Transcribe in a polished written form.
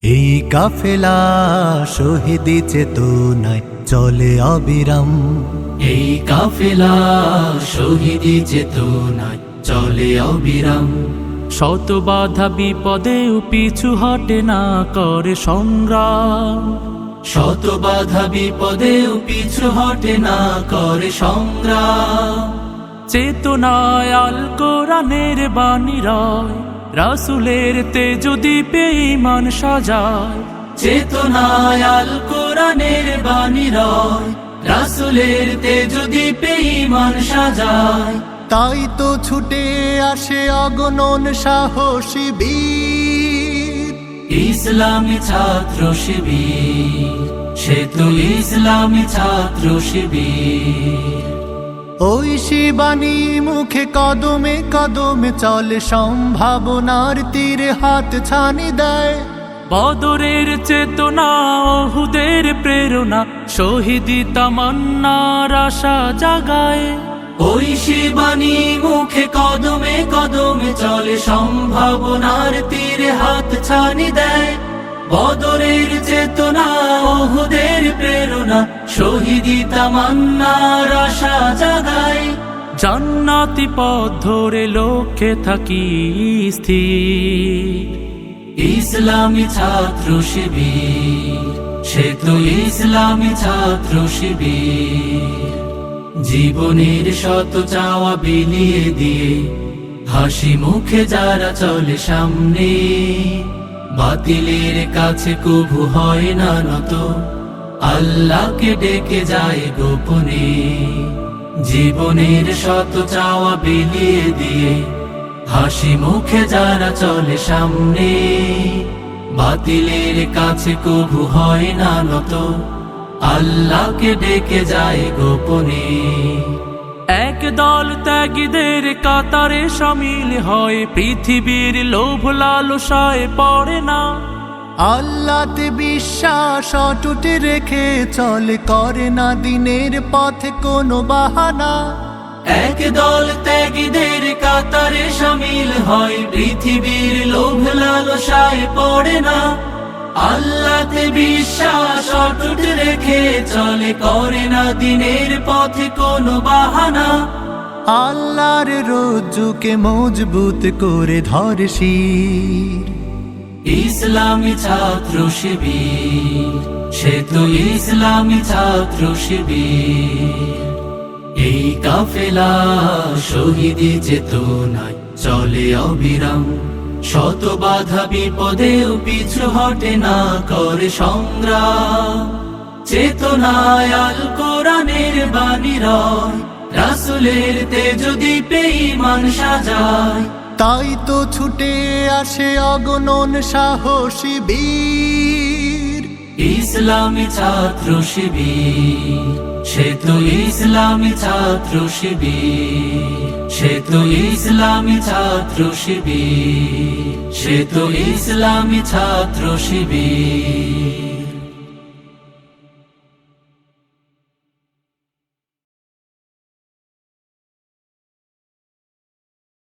এই কাফেলা শহীদি চেতনায় চলে অবিরাম। এই কাফেলা শহীদি চেতনায় চলে অবিরাম। শত বাধা বিপদেও পিছু হটে না করে সংগ্রাম। শত বাধা বিপদেও পিছু হটে না করে সংগ্রাম। চেতনায় আল কোরআনের বাণী রয়, রাসূলের তেজ দীপে ঈমান সাজায়। চেতনায় আল কোরআনের বাণী রয়, রাসূলের তেজ দীপে ঈমান সাজায়। তাই তো ছুটে আসে অগণন সাহসী বীর, ইসলামী ছাত্র শিবির। সে তো ইসলামী ছাত্র শিবির। ওই শিবানী মুখে কদমে কদমে চলে, সম্ভাবনার তীরে হাত ছানি দেয়। বদরের চেতনা, ওহুদের প্রেরণা, শহীদি তামান্নার আশা জাগায়। ওই শিবানী মুখে কদমে কদমে চলে, সম্ভাবনার তীরে হাত ছানি দেয়। বদরের চেতনা, ওহুদের প্রেরণা, শহীদি তামান্নার আশা জাগায়। জান্নাতি পথ ধরে লক্ষ্যে থাকি স্থির, ইসলামী ছাত্র শিবির। সে তো ইসলামী ছাত্র শিবির। জীবনের শত চাওয়া বিলিয়ে দিয়ে হাসি মুখে যারা চলে সামনে, বাতিলের কাছে কভু হয় না নত, আল্লাহকে ডেকে যায় গোপনে। জীবনের শত চাওয়া বিলিয়ে দিয়ে হাসি মুখে যারা চলে সামনে, বাতিলের কাছে কভু হয় না নত, আল্লাহকে ডেকে যায় গোপনে। এক দল ত্যাগীদের কাতারে শামিল হয়, পৃথিবীর লোভ লালসায় পড়ে না। আল্লাহতে বিশ্বাস অটুট রেখে চলে, করে না দিনের পথে কোনো বাহানা। এক দল ত্যাগীদের কাতারে শামিল হয়, পৃথিবীর লোভ লালসায় পড়ে না। আল্লাহতে বিশ্বাস অটুট রেখে চলে, করে না দিনের পথে কোনো বাহানা। আল্লাহর রজ্জুকে মজবুত করে ধরে শির, ইসলামী ছাত্র শিবির। সে তো ইসলামী ছাত্র শিবির। এই কাফেলা শহীদি চেতনায় চলে অবিরাম। শত বাধা বিপদেও পিছু হটে না করে সংগ্রাম। চেতনায় আল কোরআনের বাণী রয়, রাসূলের তেজ দীপে ঈমান সাজায়। তাই তো ছুটে আসে অগণন সাহসী বীর, ইসলামী ছাত্র শিবির। সে তো ইসলামী ছাত্র শিবির। সে তো ইসলামী ছাত্র শিবির। সে তো ইসলামী ছাত্র শিবির।